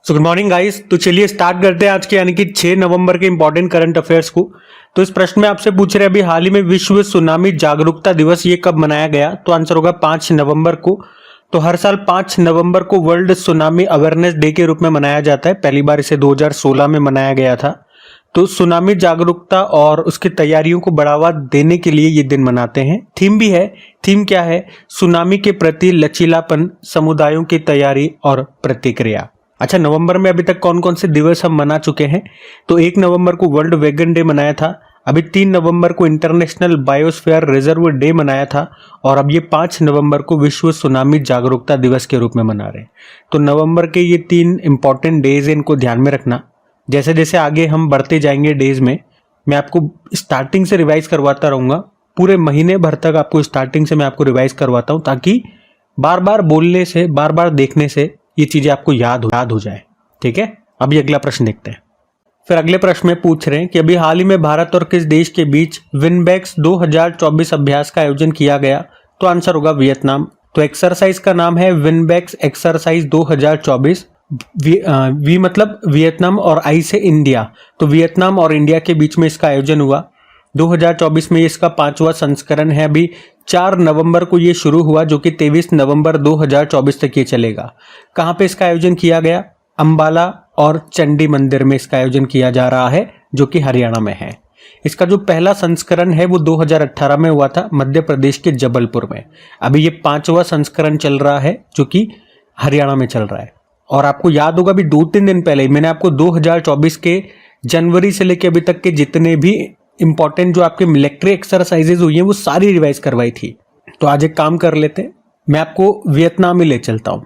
So good morning guys. तो चलिए start करते हैं आज के यानी कि 6 नवंबर के इंपॉर्टेंट करंट अफेयर्स को। तो इस प्रश्न में आपसे पूछ रहे हैं अभी हाल ही में विश्व सुनामी जागरूकता दिवस ये कब मनाया गया। तो आंसर होगा 5 नवंबर को। तो हर साल 5 नवंबर को वर्ल्ड सुनामी अवेयरनेस डे के रूप में मनाया जाता है। पहली बार इसे 2016 में मनाया गया था। तो सुनामी जागरूकता और उसकी तैयारियों को बढ़ावा देने के लिए ये दिन मनाते हैं। थीम भी है। थीम क्या है? सुनामी के प्रति लचीलापन, समुदायों की तैयारी और प्रतिक्रिया। अच्छा, नवंबर में अभी तक कौन कौन से दिवस हम मना चुके हैं? तो 1 नवंबर को वर्ल्ड वेगन डे मनाया था। अभी 3 नवंबर को इंटरनेशनल बायोस्फीयर रिजर्व डे मनाया था। और अब ये 5 नवंबर को विश्व सुनामी जागरूकता दिवस के रूप में मना रहे हैं। तो नवंबर के ये 3 इंपॉर्टेंट डेज हैं, इनको ध्यान में रखना। जैसे जैसे आगे हम बढ़ते जाएंगे डेज में, मैं आपको स्टार्टिंग से रिवाइज करवाता रहूँगा। पूरे महीने भर तक आपको स्टार्टिंग से मैं आपको रिवाइज करवाता हूँ, ताकि बार बार बोलने से, बार बार देखने से ये चीजें आपको याद हो जाए। ठीक है, अभी अगला प्रश्न देखते हैं। फिर अगले प्रश्न में पूछ रहे हैं कि अभी हाल ही में भारत और किस देश के बीच विनबैक्स 2024 अभ्यास का आयोजन किया गया। तो आंसर होगा वियतनाम। तो एक्सरसाइज का नाम है विनबैक्स एक्सरसाइज 2024। वी मतलब वियतनाम और आई से इंडिया। तो वियतनाम और इंडिया के बीच में इसका आयोजन हुआ 2024 में। इसका 5वां संस्करण है। अभी 4 नवंबर को ये शुरू हुआ, जो कि 23 नवंबर 2024 तक ये चलेगा। कहाँ पे इसका आयोजन किया गया? अंबाला और चंडी मंदिर में इसका आयोजन किया जा रहा है, जो कि हरियाणा में है। इसका जो पहला संस्करण है वो 2018 में हुआ था, मध्य प्रदेश के जबलपुर में। अभी ये 5वां संस्करण चल रहा है, जो कि हरियाणा में चल रहा है। और आपको याद होगा अभी 2-3 दिन पहले मैंने आपको 2024 के जनवरी से लेकर अभी तक के जितने भी इंपॉर्टेंट जो आपके मिलिट्री एक्सरसाइजेज हुई हैं वो सारी रिवाइज करवाई थी। तो आज एक काम कर लेते हैं, मैं आपको वियतनाम ही ले चलता हूं।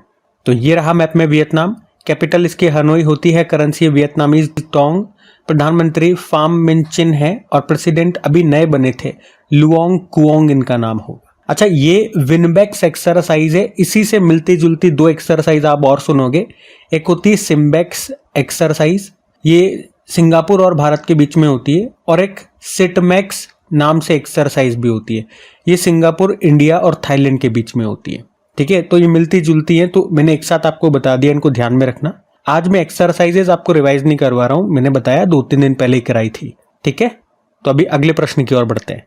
तो ये रहा मैप में वियतनाम। कैपिटल इसकी हनोई होती है, करेंसी वियतनामीज टोंग। प्रधानमंत्री फाम मिनचिन है और प्रेसिडेंट अभी नए बने थे, लुओंग कुओंग इनका नाम होगा। अच्छा, ये विनबैक्स एक्सरसाइज है। इसी से मिलती जुलती 2 एक्सरसाइज आप और सुनोगे। एक होती है सिम्बैक्स एक्सरसाइज, ये सिंगापुर और भारत के बीच में होती है। और एक सिटमैक्स नाम से एक्सरसाइज भी होती है, ये सिंगापुर, इंडिया और थाईलैंड के बीच में होती है। ठीक है, तो ये मिलती जुलती है, तो मैंने एक साथ आपको बता दिया, इनको ध्यान में रखना। आज मैं एक्सरसाइजेज आपको रिवाइज नहीं करवा रहा हूं, मैंने बताया 2-3 दिन पहले ही कराई थी। ठीक है, तो अभी अगले प्रश्न की ओर बढ़ते हैं।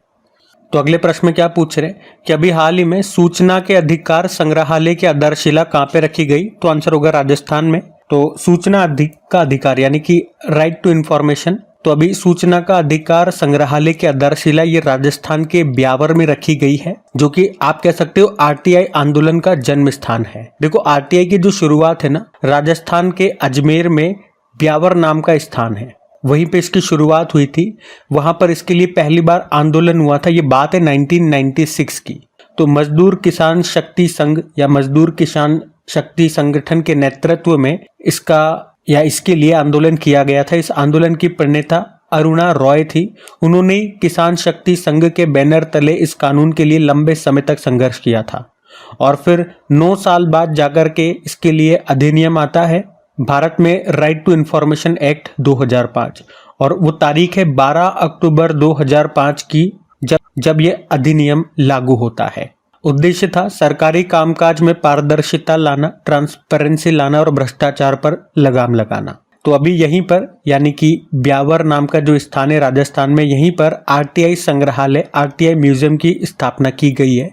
तो अगले प्रश्न में क्या पूछ रहे हैं कि अभी हाल ही में सूचना के अधिकार संग्रहालय की आधारशिला कहाँ पे रखी गई। तो आंसर होगा राजस्थान में। तो सूचना का अधिकार यानी कि राइट टू इंफॉर्मेशन, तो अभी सूचना का अधिकार संग्रहालय की आधारशिला ये राजस्थान के ब्यावर में रखी गई है, जो कि आप कह सकते हो आरटीआई आंदोलन का जन्म स्थान है। देखो, आरटीआई की जो शुरुआत है ना, राजस्थान के अजमेर में ब्यावर नाम का स्थान है, वहीं पे इसकी शुरुआत हुई थी। वहां पर इसके लिए पहली बार आंदोलन हुआ था। ये बात है 1996 की। तो मजदूर किसान शक्ति संघ या मजदूर किसान शक्ति संगठन के नेतृत्व में इसके लिए आंदोलन किया गया था। इस आंदोलन की प्रणेता अरुणा रॉय थी। उन्होंने किसान शक्ति संघ के बैनर तले इस कानून के लिए लंबे समय तक संघर्ष किया था। और फिर 9 साल बाद जाकर के इसके लिए अधिनियम आता है भारत में, राइट टू इंफॉर्मेशन एक्ट 2005। और वो तारीख है 12 अक्टूबर 2005 की, जब ये अधिनियम लागू होता है। उद्देश्य था सरकारी कामकाज में पारदर्शिता लाना, ट्रांसपेरेंसी लाना और भ्रष्टाचार पर लगाम लगाना। तो अभी यहीं पर यानी कि ब्यावर नाम का जो स्थान है राजस्थान में, यहीं पर आरटीआई संग्रहालय, आरटीआई म्यूजियम की स्थापना की गई है।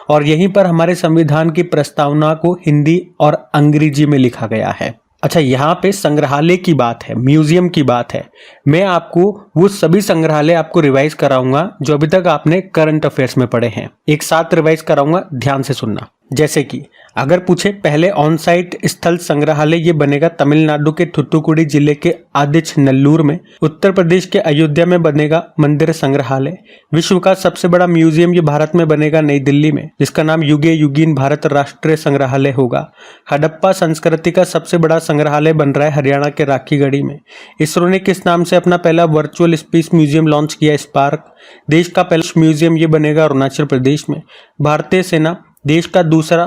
और यहीं पर हमारे संविधान की प्रस्तावना को हिंदी और अंग्रेजी में लिखा गया है। अच्छा, यहाँ पे संग्रहालय की बात है, म्यूजियम की बात है। मैं आपको वो सभी संग्रहालय आपको रिवाइज कराऊंगा जो अभी तक आपने करंट अफेयर्स में पढ़े हैं। एक साथ रिवाइज कराऊंगा, ध्यान से सुनना। जैसे कि अगर पूछे पहले ऑन साइट स्थल संग्रहालय ये बनेगा तमिलनाडु के थुथुकुडी जिले के आदिच नल्लूर में। उत्तर प्रदेश के अयोध्या में बनेगा मंदिर संग्रहालय। विश्व का सबसे बड़ा म्यूजियम ये भारत में बनेगा नई दिल्ली में, जिसका नाम युगे युगीन भारत राष्ट्रीय संग्रहालय होगा। हड़प्पा संस्कृति का सबसे बड़ा संग्रहालय बन रहा है हरियाणा के राखीगढ़ी में। इसरो ने किस नाम से अपना पहला वर्चुअल स्पेस म्यूजियम लॉन्च किया? स्पार्क। देश का पहला म्यूजियम ये बनेगा अरुणाचल प्रदेश में। भारतीय सेना देश का दूसरा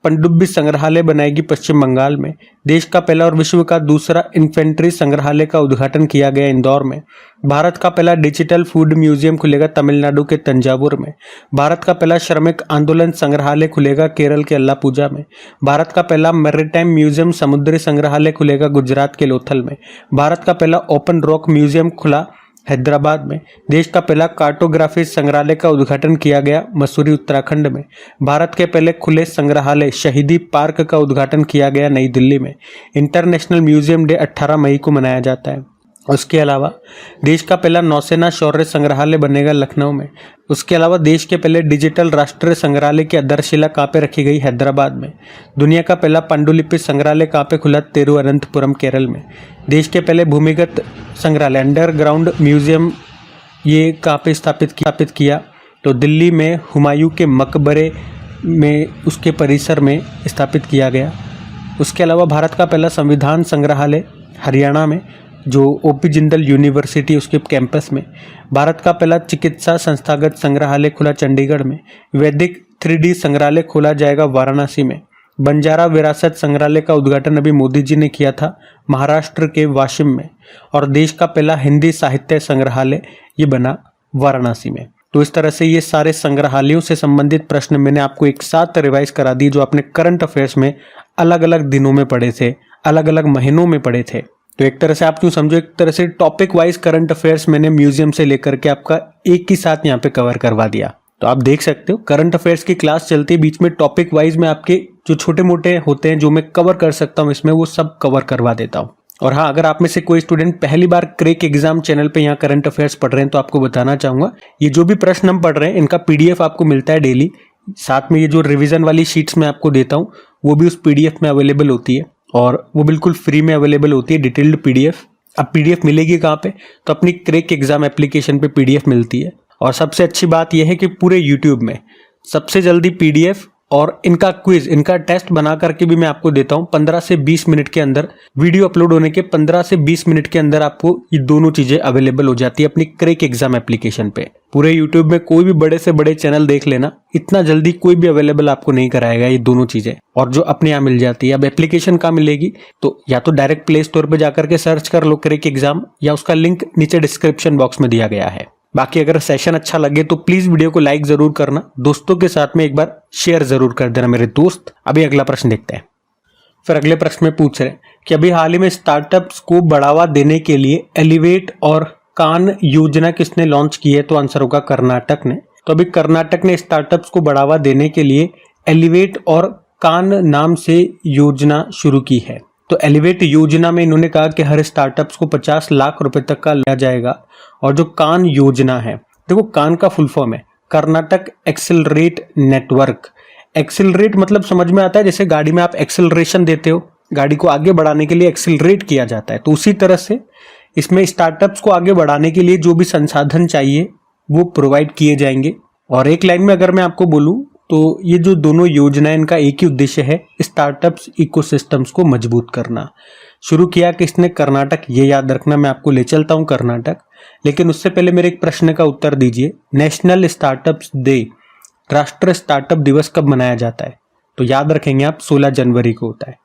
पनडुब्बी संग्रहालय बनाएगी पश्चिम बंगाल में। देश का पहला और विश्व का दूसरा इन्फेंट्री संग्रहालय का उद्घाटन किया गया इंदौर में। भारत का पहला डिजिटल फूड म्यूजियम खुलेगा तमिलनाडु के तंजावुर में। भारत का पहला श्रमिक आंदोलन संग्रहालय खुलेगा केरल के अल्लापुजा में। भारत का पहला मैरीटाइम म्यूजियम समुद्री संग्रहालय खुलेगा गुजरात के लोथल में। भारत का पहला ओपन रॉक म्यूजियम खुला हैदराबाद में। देश का पहला कार्टोग्राफी संग्रहालय का उद्घाटन किया गया मसूरी उत्तराखंड में। भारत के पहले खुले संग्रहालय शहीदी पार्क का उद्घाटन किया गया नई दिल्ली में। इंटरनेशनल म्यूजियम डे 18 मई को मनाया जाता है। उसके अलावा देश का पहला नौसेना शौर्य संग्रहालय बनेगा लखनऊ में। उसके अलावा देश के पहले डिजिटल राष्ट्रीय संग्रहालय की आधारशिला कहाँ पे रखी गई? हैदराबाद में। दुनिया का पहला पांडुलिपि संग्रहालय कहाँ पे खुला? तिरुवनंतपुरम केरल में। देश के पहले भूमिगत संग्रहालय अंडरग्राउंड म्यूजियम ये कहाँ पे स्थापित किया? तो दिल्ली में हुमायूं के मकबरे में उसके परिसर में स्थापित किया गया। उसके अलावा भारत का पहला संविधान संग्रहालय हरियाणा में जो ओपी जिंदल यूनिवर्सिटी उसके कैंपस में। भारत का पहला चिकित्सा संस्थागत संग्रहालय खुला चंडीगढ़ में। वैदिक 3D संग्रहालय खोला जाएगा वाराणसी में। बंजारा विरासत संग्रहालय का उद्घाटन अभी मोदी जी ने किया था महाराष्ट्र के वाशिम में। और देश का पहला हिंदी साहित्य संग्रहालय ये बना वाराणसी में। तो इस तरह से ये सारे संग्रहालयों से संबंधित प्रश्न मैंने आपको एक साथ रिवाइज करा दी जो आपने करंट अफेयर्स में अलग अलग दिनों में पढ़े थे, अलग अलग महीनों में पढ़े थे। तो एक तरह से आप क्यों समझो, एक तरह से टॉपिक वाइज करंट अफेयर्स मैंने म्यूजियम से लेकर के आपका एक ही साथ यहाँ पे कवर करवा दिया। तो आप देख सकते हो करंट अफेयर्स की क्लास चलती है, बीच में टॉपिक वाइज में आपके जो छोटे मोटे होते हैं जो मैं कवर कर सकता हूँ इसमें वो सब कवर करवा देता हूँ। और हाँ, अगर आप में से कोई स्टूडेंट पहली बार क्रेक एग्जाम चैनल पे यहाँ करंट अफेयर्स पढ़ रहे हैं तो आपको बताना चाहूंगा ये जो भी प्रश्न हम पढ़ रहे हैं इनका PDF आपको मिलता है डेली। साथ में ये जो रिविजन वाली शीट्स मैं आपको देता हूँ वो भी उस PDF में अवेलेबल होती है और वो बिल्कुल फ्री में अवेलेबल होती है डिटेल्ड PDF। अब PDF मिलेगी कहाँ पे? तो अपनी क्रेक एग्जाम एप्लीकेशन पे PDF मिलती है। और सबसे अच्छी बात यह है कि पूरे YouTube में सबसे जल्दी PDF और इनका क्विज, इनका टेस्ट बना करके भी मैं आपको देता हूँ 15 से 20 मिनट के अंदर। वीडियो अपलोड होने के 15 से 20 मिनट के अंदर आपको ये दोनों चीजें अवेलेबल हो जाती है अपनी क्रेक एग्जाम एप्लीकेशन पे। पूरे YouTube में कोई भी बड़े से बड़े चैनल देख लेना, इतना जल्दी कोई भी अवेलेबल आपको नहीं कराएगा ये दोनों चीजें, और जो अपने यहाँ मिल जाती है। अब एप्लीकेशन कहाँ मिलेगी? तो या तो डायरेक्ट प्ले स्टोर पे जाकर के सर्च कर लो क्रेक एग्जाम, या उसका लिंक नीचे डिस्क्रिप्शन बॉक्स में दिया गया है। बाकी अगर सेशन अच्छा लगे तो प्लीज वीडियो को लाइक जरूर करना, दोस्तों के साथ में एक बार शेयर जरूर कर देना मेरे दोस्त। अभी अगला प्रश्न देखते हैं। फिर अगले प्रश्न में पूछ रहे कि अभी हाल ही में स्टार्टअप्स को बढ़ावा देने के लिए एलिवेट और कान योजना किसने लॉन्च की है? तो आंसर होगा कर्नाटक ने। तो अभी कर्नाटक ने स्टार्टअप्स को बढ़ावा देने के लिए एलिवेट और कान नाम से योजना शुरू की है। तो एलिवेट योजना में इन्होंने कहा कि हर स्टार्टअप्स को 50 लाख रुपए तक का लिया जाएगा। और जो कान योजना है, देखो कान का फुल फॉर्म है कर्नाटक एक्सेलरेट नेटवर्क। एक्सेलरेट मतलब समझ में आता है जैसे गाड़ी में आप एक्सेलरेशन देते हो, गाड़ी को आगे बढ़ाने के लिए एक्सेलरेट किया जाता है, तो उसी तरह से इसमें स्टार्टअप्स को आगे बढ़ाने के लिए जो भी संसाधन चाहिए वो प्रोवाइड किए जाएंगे। और एक लाइन में अगर मैं आपको बोलूं तो ये जो दोनों योजनाएं इनका एक ही उद्देश्य है, स्टार्टअप्स इकोसिस्टम्स को मजबूत करना। शुरू किया किसने? कर्नाटक। ये याद रखना, मैं आपको ले चलता हूं कर्नाटक। लेकिन उससे पहले मेरे एक प्रश्न का उत्तर दीजिए, नेशनल स्टार्टअप्स डे, राष्ट्रीय स्टार्टअप दिवस कब मनाया जाता है? तो याद रखेंगे आप 16 जनवरी को होता है।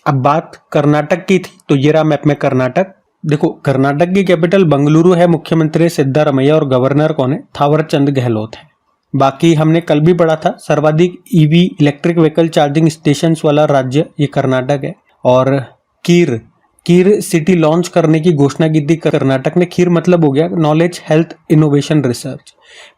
अब बात कर्नाटक की थी तो ये रहा मैप में कर्नाटक। देखो कर्नाटक की कैपिटल बंगलुरु है, मुख्यमंत्री सिद्धारमैया और गवर्नर कौन है? थावरचंद गहलोत है। बाकी हमने कल भी पढ़ा था सर्वाधिक EV electric vehicle charging stations वाला राज्य ये कर्नाटक है। और कीर सिटी लॉन्च करने की घोषणा की थी कर्नाटक ने। खीर मतलब हो गया knowledge health innovation research.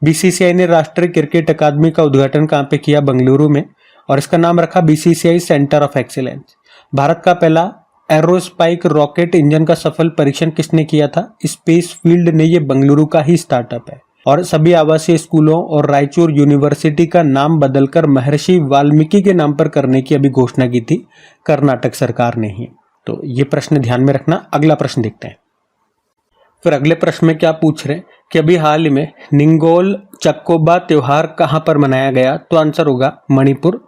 BCCI ने राष्ट्रीय क्रिकेट अकादमी का उद्घाटन कहाँ पे किया? बंगलुरु में, और इसका नाम रखा BCCI centre of excellence. Bharat का पहला एरोस्पाइक रॉकेट इंजन का सफल परीक्षण किसने किया था? स्पेस फील्ड ने। ये बंगलुरु का ही स्टार्टअप है। और सभी आवासीय स्कूलों और रायचूर यूनिवर्सिटी का नाम बदलकर महर्षि वाल्मीकि के नाम पर करने की अभी घोषणा की थी कर्नाटक सरकार ने ही। तो ये प्रश्न ध्यान में रखना। अगला प्रश्न देखते हैं। फिर अगले प्रश्न में क्या पूछ रहे हैं कि अभी हाल ही में निंगोल चक्कोबा त्योहार कहां पर मनाया गया? तो आंसर होगा मणिपुर।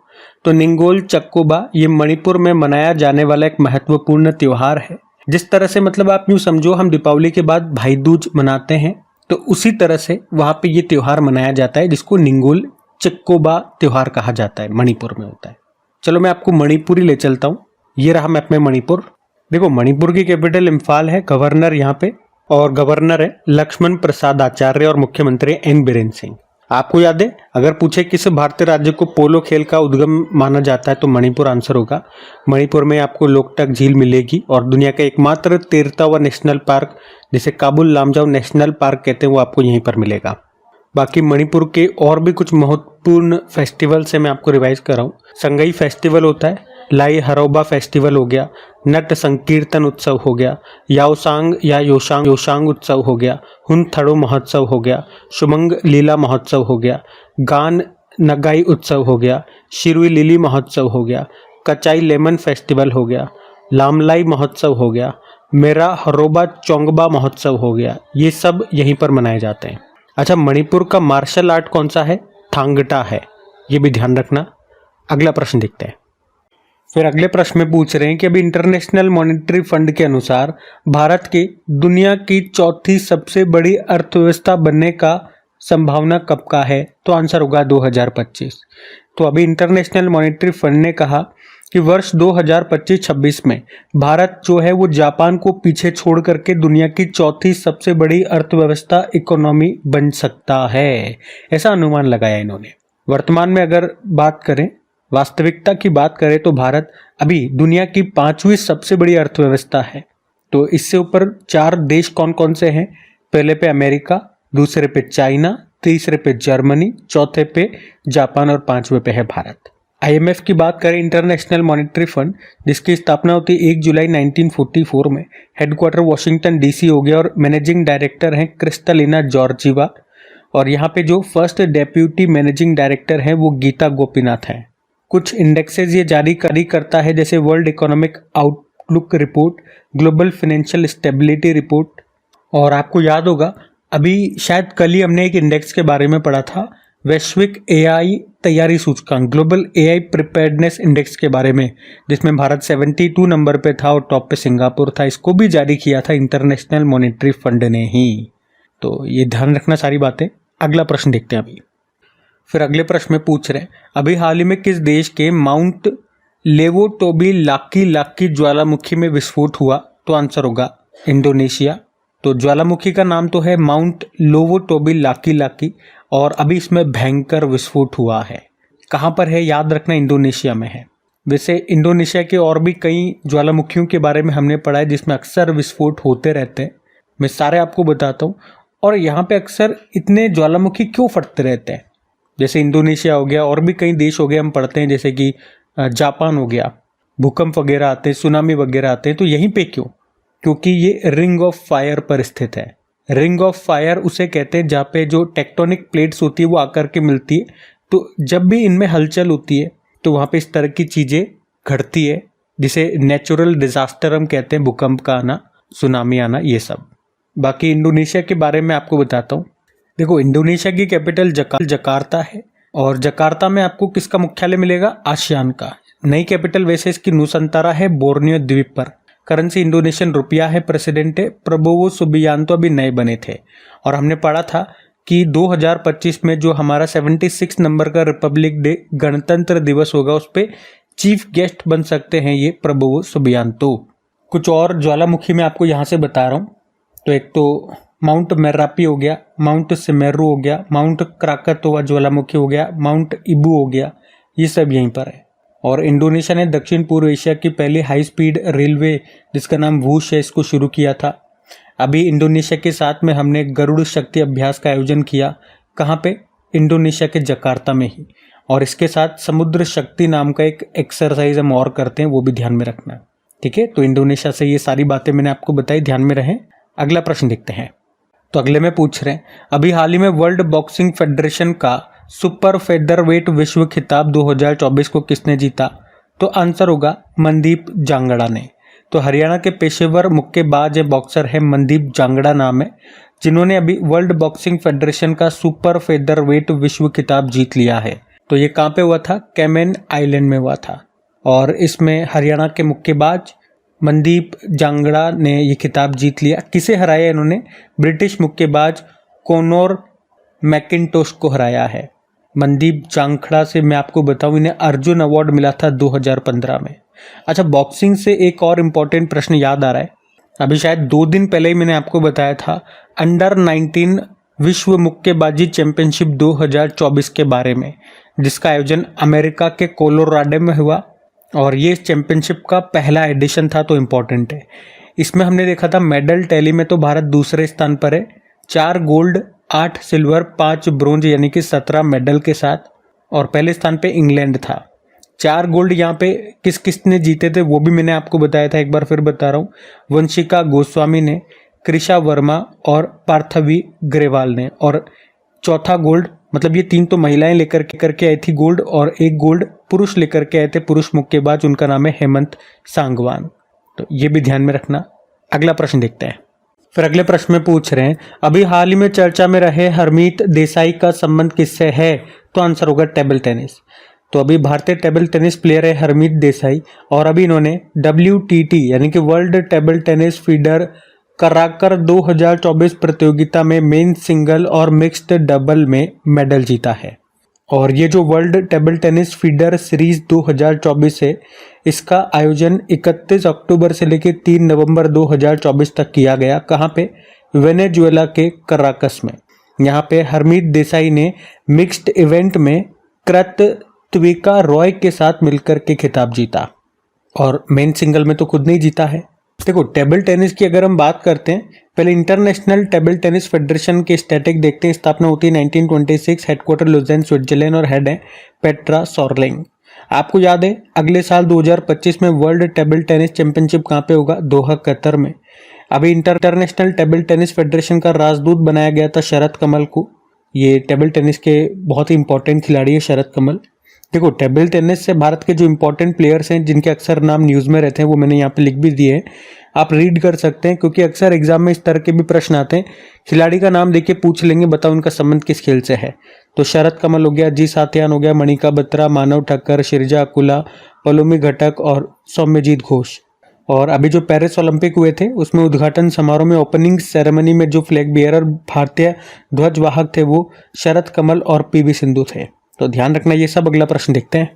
तो निंगोल चक्कोबा ये मणिपुर में मनाया जाने वाला एक महत्वपूर्ण त्योहार है। जिस तरह से मतलब आप यूं समझो हम दीपावली के बाद भाई दूज मनाते हैं, तो उसी तरह से वहां पे ये त्योहार मनाया जाता है जिसको निंगोल चक्कोबा त्योहार कहा जाता है, मणिपुर में होता है। चलो मैं आपको मणिपुर ही ले चलता हूँ। ये रहा मैप में मणिपुर। देखो मणिपुर की कैपिटल इम्फाल है, गवर्नर यहाँ पे और गवर्नर है लक्ष्मण प्रसाद आचार्य और मुख्यमंत्री एन बीरेन सिंह। आपको याद है, अगर पूछे किस भारतीय राज्य को पोलो खेल का उद्गम माना जाता है तो मणिपुर आंसर होगा। मणिपुर में आपको लोकटक झील मिलेगी और दुनिया का एकमात्र तैरता नेशनल पार्क जिसे काबुल लामजाओ नेशनल पार्क कहते हैं वो आपको यहीं पर मिलेगा। बाकी मणिपुर के और भी कुछ महत्वपूर्ण फेस्टिवल से मैं आपको रिवाइज कर रहा हूँ। संगई फेस्टिवल होता है, लाई हरोबा फेस्टिवल हो गया, नट संकीर्तन उत्सव हो गया, याओसांग या योशांग उत्सव हो गया, हुन थड़ो महोत्सव हो गया, शुमंग लीला महोत्सव हो गया, गान नगाई उत्सव हो गया, शिरुई लिली महोत्सव हो गया, कचाई लेमन फेस्टिवल हो गया, लामलाई महोत्सव हो गया, मेरा हरोबा चोंगबा महोत्सव हो गया। ये सब यहीं पर मनाए जाते हैं। अच्छा, मणिपुर का मार्शल आर्ट कौन सा है? थांगटा है, ये भी ध्यान रखना। अगला प्रश्न देखते हैं। फिर अगले प्रश्न में पूछ रहे हैं कि अभी इंटरनेशनल मॉनेटरी फंड के अनुसार भारत की दुनिया की चौथी सबसे बड़ी अर्थव्यवस्था बनने का संभावना कब का है? तो आंसर होगा 2025। तो अभी इंटरनेशनल मॉनेटरी फंड ने कहा कि वर्ष 2025-26 में भारत जो है वो जापान को पीछे छोड़ करके दुनिया की चौथी सबसे बड़ी अर्थव्यवस्था इकोनॉमी बन सकता है, ऐसा अनुमान लगाया इन्होंने। वर्तमान में अगर बात करें, वास्तविकता की बात करें तो भारत अभी दुनिया की 5वीं सबसे बड़ी अर्थव्यवस्था है। तो इससे ऊपर 4 देश कौन कौन से हैं? पहले पे अमेरिका, दूसरे पे चाइना, तीसरे पे जर्मनी, चौथे पे जापान और 5वें पे है भारत। IMF की बात करें, इंटरनेशनल मॉनेटरी फंड, जिसकी स्थापना होती है 1 जुलाई 1944 में, हेडक्वार्टर वॉशिंगटन DC हो गया और मैनेजिंग डायरेक्टर हैं क्रिस्टलिना जॉर्जीवा और यहाँ पे जो फर्स्ट डेप्यूटी मैनेजिंग डायरेक्टर हैं वो गीता गोपीनाथ हैं। कुछ इंडेक्सेस ये जारी करता है जैसे world economic outlook report, global financial stability report. और आपको याद होगा अभी शायद कल ही हमने एक इंडेक्स के बारे में पढ़ा था, वैश्विक AI तैयारी सूचकांक, ग्लोबल AI प्रिपेयर्डनेस इंडेक्स के बारे में, जिसमें भारत 72 नंबर पे था और टॉप पे सिंगापुर था। इसको भी जारी किया था इंटरनेशनल मॉनेटरी फंड ने ही। तो ये ध्यान रखना सारी बातें। अगला प्रश्न देखते हैं अभी। फिर अगले प्रश्न में पूछ रहे हैं अभी हाल ही में किस देश के माउंट लेवोटोबी लाकी ज्वालामुखी में विस्फोट हुआ? तो आंसर होगा इंडोनेशिया। तो ज्वालामुखी का नाम तो है माउंट लेवोटोबी लाकी और अभी इसमें भयंकर विस्फोट हुआ है। कहाँ पर है? याद रखना, इंडोनेशिया में है। वैसे इंडोनेशिया के और भी कई ज्वालामुखियों के बारे में हमने पढ़ा है जिसमें अक्सर विस्फोट होते रहते हैं। मैं सारे आपको बताता हूँ। और यहाँ पे अक्सर इतने ज्वालामुखी क्यों फटते रहते हैं? जैसे इंडोनेशिया हो गया, और भी कई देश हो गए हम पढ़ते हैं, जैसे कि जापान हो गया, भूकंप वगैरह आते हैं, सुनामी वगैरह आते हैं। तो यहीं पे क्यों? क्योंकि ये रिंग ऑफ फायर पर स्थित है। रिंग ऑफ फायर उसे कहते हैं जहाँ पे जो टेक्टोनिक प्लेट्स होती है वो आकर के मिलती है। तो जब भी इनमें हलचल होती है तो वहाँ पे इस तरह की चीज़ें घटती है, जिसे नेचुरल डिजास्टर हम कहते हैं, भूकंप का आना, सुनामी आना, ये सब। बाकी इंडोनेशिया के बारे में आपको बताता हूँ। देखो, इंडोनेशिया की कैपिटल जकार्ता है और जकार्ता में आपको किसका मुख्यालय मिलेगा? आसियान का। नई कैपिटल वैसे इसकी नुसंतारा है, बोर्नियो द्वीप पर। करेंसी इंडोनेशियन रुपया है, प्रेसिडेंट है प्रबोवो सुबियांतो, अभी नए बने थे। और हमने पढ़ा था कि 2025 में जो हमारा 76 नंबर का रिपब्लिक डे गणतंत्र दिवस होगा उस पर चीफ गेस्ट बन सकते हैं ये प्रबोवो सुबियांतो। कुछ और ज्वालामुखी मैं आपको यहाँ से बता रहा हूँ। तो एक तो माउंट मेरापी हो गया, माउंट सिमेरू हो गया, माउंट क्राकातोवा ज्वालामुखी हो गया, माउंट इबू हो गया, ये सब यहीं पर है। और इंडोनेशिया ने दक्षिण पूर्व एशिया की पहली हाई स्पीड रेलवे जिसका नाम वूश है, इसको शुरू किया था। अभी इंडोनेशिया के साथ में हमने गरुड़ शक्ति अभ्यास का आयोजन किया। कहाँ पे? इंडोनेशिया के जकार्ता में ही। और इसके साथ समुद्र शक्ति नाम का एक एक्सरसाइज हम और करते हैं, वो भी ध्यान में रखना। ठीक है, तो इंडोनेशिया से ये सारी बातें मैंने आपको बताई, ध्यान में रहें। अगला प्रश्न देखते हैं। तो अगले में पूछ रहे हैं अभी हाल ही में वर्ल्ड बॉक्सिंग फेडरेशन का सुपर फेदरवेट विश्व खिताब 2024 को किसने जीता? तो आंसर होगा मनदीप जांगड़ा ने। तो हरियाणा के पेशेवर मुक्केबाज बॉक्सर है मनदीप जांगड़ा नाम है, जिन्होंने अभी वर्ल्ड बॉक्सिंग फेडरेशन का सुपर फेदरवेट विश्व खिताब जीत लिया है। तो ये कहाँ पे हुआ था? कैमेन आइलैंड में हुआ था। और इसमें हरियाणा के मुक्केबाज मनदीप जांगड़ा ने ये खिताब जीत लिया। किसे हराया इन्होंने? ब्रिटिश मुक्केबाज कोनोर मैकिंटोश को हराया है। मनदीप जांगड़ा से मैं आपको बताऊं, इन्हें अर्जुन अवार्ड मिला था 2015 में। अच्छा, बॉक्सिंग से एक और इम्पोर्टेंट प्रश्न याद आ रहा है। अभी शायद 2 दिन पहले ही मैंने आपको बताया था अंडर 19 विश्व मुक्केबाजी चैंपियनशिप 2024 के बारे में, जिसका आयोजन अमेरिका के कोलोराडो में हुआ और ये चैंपियनशिप का पहला एडिशन था, तो इम्पोर्टेंट है। इसमें हमने देखा था मेडल टैली में तो भारत दूसरे स्थान पर है, 4 गोल्ड, 8 सिल्वर, 5 ब्रोंज, यानी कि 17 मेडल के साथ। और पहले स्थान पे इंग्लैंड था। 4 गोल्ड यहाँ पे किस किस ने जीते थे वो भी मैंने आपको बताया था, एक बार फिर बता रहा हूँ। वंशिका गोस्वामी ने, कृषा वर्मा और पार्थवी ग्रेवाल ने। और चौथा गोल्ड, मतलब ये 3 तो महिलाएं लेकर के आई थी गोल्ड, और 1 गोल्ड पुरुष लेकर के आए थे, पुरुष मुक्केबाज, उनका नाम है हेमंत सांगवान। तो ये भी ध्यान में रखना। अगला प्रश्न देखते हैं। फिर अगले प्रश्न में पूछ रहे हैं, अभी हाल ही में चर्चा में रहे हरमीत देसाई का संबंध किससे है? तो आंसर होगा टेबल टेनिस। तो अभी भारतीय टेबल टेनिस प्लेयर है हरमीत देसाई, और अभी इन्होंने WTT यानी कि वर्ल्ड टेबल टेनिस फीडर कराकर 2024 प्रतियोगिता में मेन सिंगल और मिक्स्ड डबल में मेडल जीता है। और ये जो world table tennis feeder series 2024 है, इसका आयोजन 31 अक्टूबर से लेकर 3 नवंबर 2024 तक किया गया। कहाँ पे? वेनेजुएला के कराकस में। यहाँ पे हरमीत देसाई ने मिक्स्ड इवेंट में कृतविका रॉय के साथ मिलकर के खिताब जीता, और मेन सिंगल में तो खुद नहीं जीता है। देखो, टेबल टेनिस की अगर हम बात करते हैं, पहले इंटरनेशनल टेबल टेनिस फेडरेशन के स्टैटिक देखते हैं। स्थापना होती है 1926, हेडक्वार्टर लुज़ेन स्विट्जरलैंड, और हेड है पेट्रा सॉर्लिंग। आपको याद है अगले साल 2025 में वर्ल्ड टेबल टेनिस चैंपियनशिप कहाँ पे होगा? दोहा, कतर में। अभी इंटरनेशनल टेबल टेनिस फेडरेशन का राजदूत बनाया गया था शरद कमल को। ये टेबल टेनिस के बहुत ही इंपॉर्टेंट खिलाड़ी है शरद कमल। देखो, टेबल टेनिस से भारत के जो इंपॉर्टेंट प्लेयर्स हैं, जिनके अक्सर नाम न्यूज़ में रहते हैं, वो मैंने यहाँ पे लिख भी दिए हैं, आप रीड कर सकते हैं, क्योंकि अक्सर एग्जाम में इस तरह के भी प्रश्न आते हैं। खिलाड़ी का नाम देके पूछ लेंगे, बताओ उनका संबंध किस खेल से है। तो शरद कमल हो गया, जी साथियान हो गया, मणिका बत्रा, मानव ठक्कर, शिरजा अकुला, पलोमी घटक और सौम्यजीत घोष। और अभी जो पेरिस ओलंपिक हुए थे, उसमें उद्घाटन समारोह में ओपनिंग सेरेमनी में जो फ्लैग बियरर भारतीय ध्वजवाहक थे, वो शरद कमल और PV सिंधु थे। तो ध्यान रखना ये सब। अगला प्रश्न देखते हैं।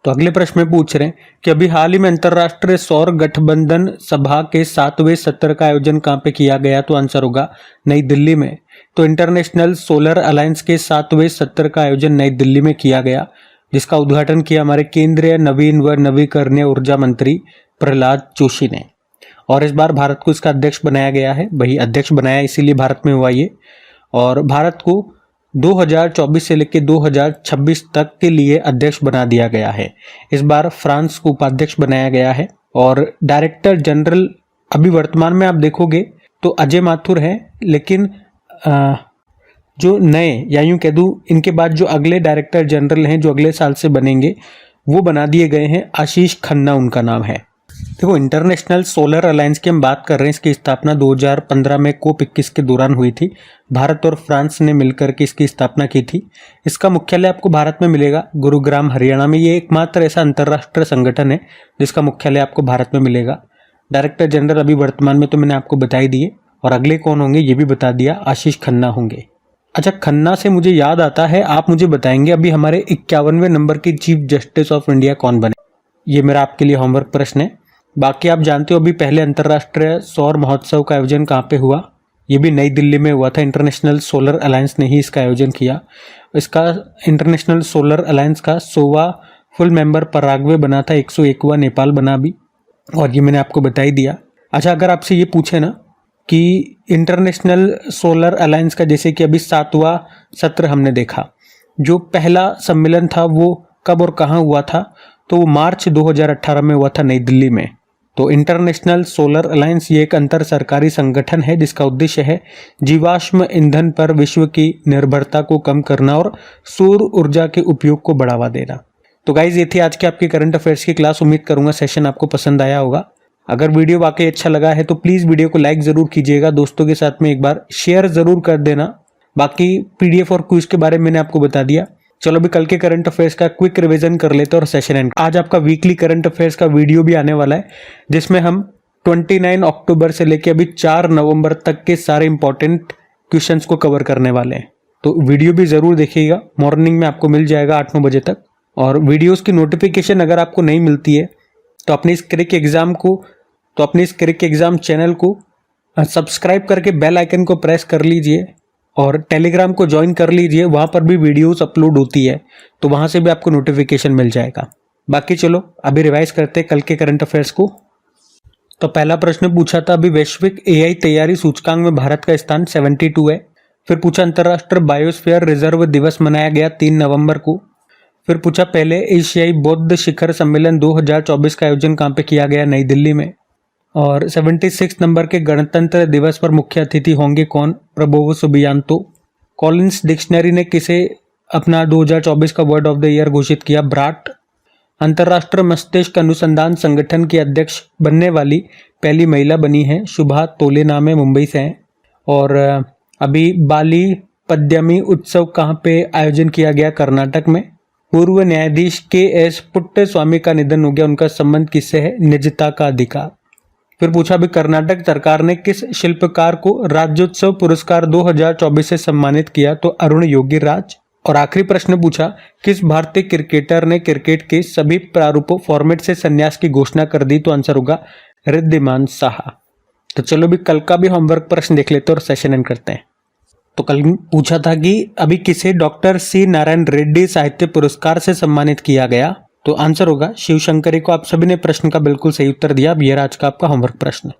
तो अगले प्रश्न में पूछ रहे हैं कि अभी हाल ही में अंतर्राष्ट्रीय सौर गठबंधन सभा के 7वें सत्र का आयोजन कहाँ पे किया गया? तो आंसर होगा नई दिल्ली में। तो इंटरनेशनल सोलर अलायंस के 7वें सत्र का आयोजन नई दिल्ली में किया गया, जिसका उद्घाटन किया हमारे केंद्रीय नवीन व नवीकरणीय ऊर्जा मंत्री प्रहलाद जोशी ने। और इस बार भारत को इसका अध्यक्ष बनाया गया है। वही अध्यक्ष बनाया, इसीलिए भारत में हुआ ये। और भारत को 2024 से लेकर 2026 तक के लिए अध्यक्ष बना दिया गया है। इस बार फ्रांस को उपाध्यक्ष बनाया गया है। और डायरेक्टर जनरल अभी वर्तमान में आप देखोगे तो अजय माथुर है, लेकिन जो नए, या यूं कह दूं इनके बाद जो अगले डायरेक्टर जनरल हैं, जो अगले साल से बनेंगे, वो बना दिए गए हैं आशीष खन्ना, उनका नाम है। देखो, इंटरनेशनल सोलर अलायंस की हम बात कर रहे हैं। इसकी स्थापना 2015 में COP21 के दौरान हुई थी। भारत और फ्रांस ने मिलकर के इसकी स्थापना की थी। इसका मुख्यालय आपको भारत में मिलेगा, गुरुग्राम, हरियाणा में। ये एकमात्र ऐसा अंतर्राष्ट्रीय संगठन है जिसका मुख्यालय आपको भारत में मिलेगा। डायरेक्टर जनरल अभी वर्तमान में तो मैंने आपको बता ही दिए, और अगले कौन होंगे ये भी बता दिया, आशीष खन्ना होंगे। अच्छा, खन्ना से मुझे याद आता है, आप मुझे बताएंगे अभी हमारे 51वें नंबर की चीफ जस्टिस ऑफ इंडिया कौन बने? ये मेरा आपके लिए होमवर्क प्रश्न है। बाकी आप जानते हो अभी पहले अंतर्राष्ट्रीय सौर महोत्सव का आयोजन कहाँ पे हुआ? ये भी नई दिल्ली में हुआ था। इंटरनेशनल सोलर अलायंस ने ही इसका आयोजन किया। इसका इंटरनेशनल सोलर अलायंस का 100वां फुल मेंबर पराग्वे बना था, 101वां नेपाल बना भी, और ये मैंने आपको बता ही दिया। अच्छा, अगर आपसे ये पूछे ना कि इंटरनेशनल सोलर अलायंस का, जैसे कि अभी 7वां सत्र हमने देखा, जो पहला सम्मेलन था वो कब और कहाँ हुआ था? तो वो मार्च 2018 में हुआ था नई दिल्ली में। तो इंटरनेशनल सोलर अलायंस ये एक अंतर सरकारी संगठन है जिसका उद्देश्य है जीवाश्म ईंधन पर विश्व की निर्भरता को कम करना और सौर ऊर्जा के उपयोग को बढ़ावा देना। तो गाइज, ये थी आज के आपके करंट अफेयर्स की क्लास। उम्मीद करूंगा सेशन आपको पसंद आया होगा। अगर वीडियो वाकई अच्छा लगा है तो प्लीज़ वीडियो को लाइक ज़रूर कीजिएगा, दोस्तों के साथ में एक बार शेयर ज़रूर कर देना। बाकी PDF और क्विज के बारे में मैंने आपको बता दिया। चलो अभी कल के करंट अफेयर्स का क्विक रिवीजन कर लेते हैं और सेशन एंड। आज आपका वीकली करंट अफेयर्स का वीडियो भी आने वाला है, जिसमें हम 29 अक्टूबर से लेकर अभी 4 नवंबर तक के सारे इंपॉर्टेंट क्वेश्चंस को कवर करने वाले हैं। तो वीडियो भी ज़रूर देखिएगा, मॉर्निंग में आपको मिल जाएगा 8-9 बजे तक। और वीडियोस की नोटिफिकेशन अगर आपको नहीं मिलती है तो अपने इस क्रिक एग्ज़ाम चैनल को सब्सक्राइब करके बेल आइकन को प्रेस कर लीजिए और टेलीग्राम को ज्वाइन कर लीजिए। वहाँ पर भी वीडियोस अपलोड होती है, तो वहाँ से भी आपको नोटिफिकेशन मिल जाएगा। बाकी चलो अभी रिवाइज करते हैं कल के करंट अफेयर्स को। तो पहला प्रश्न पूछा था अभी वैश्विक एआई तैयारी सूचकांक में भारत का स्थान 72 है। फिर पूछा अंतर्राष्ट्रीय बायोस्फीयर रिजर्व दिवस मनाया गया 3 नवंबर को। फिर पूछा पहले एशियाई बौद्ध शिखर सम्मेलन 2024 का आयोजन कहाँ पे किया गया, नई दिल्ली में। और 76 नंबर के गणतंत्र दिवस पर मुख्य अतिथि होंगे कौन, प्रबोवो सुबियांतो। कॉलिंस डिक्शनरी ने किसे अपना 2024 का वर्ड ऑफ द ईयर घोषित किया, ब्राट। अंतर्राष्ट्रीय मस्तिष्क अनुसंधान संगठन की अध्यक्ष बनने वाली पहली महिला बनी हैं, शुभा तोले नाम है, मुंबई से हैं। और अभी बाली पद्यमी उत्सव कहाँ पे आयोजन किया गया, कर्नाटक में। पूर्व न्यायाधीश के.एस. पुट्टस्वामी का निधन हो गया, उनका संबंध किससे है, निजता का अधिकार। फिर पूछा भी कर्नाटक सरकार ने किस शिल्पकार को राज्योत्सव पुरस्कार 2024 से सम्मानित किया, तो अरुण योगीराज। और आखिरी प्रश्न पूछा किस भारतीय क्रिकेटर ने क्रिकेट के सभी प्रारूपों फॉर्मेट से संन्यास की घोषणा कर दी, तो आंसर होगा रिद्धिमान साहा। तो चलो भी कल का भी होमवर्क प्रश्न देख लेते हैं और सेशन एंड करते हैं। तो कल पूछा था कि अभी किसे डॉक्टर सी नारायण रेड्डी साहित्य पुरस्कार से सम्मानित किया गया, तो आंसर होगा शिवशंकरी को। आप सभी ने प्रश्न का बिल्कुल सही उत्तर दिया। अब ये आज का आपका होमवर्क प्रश्न।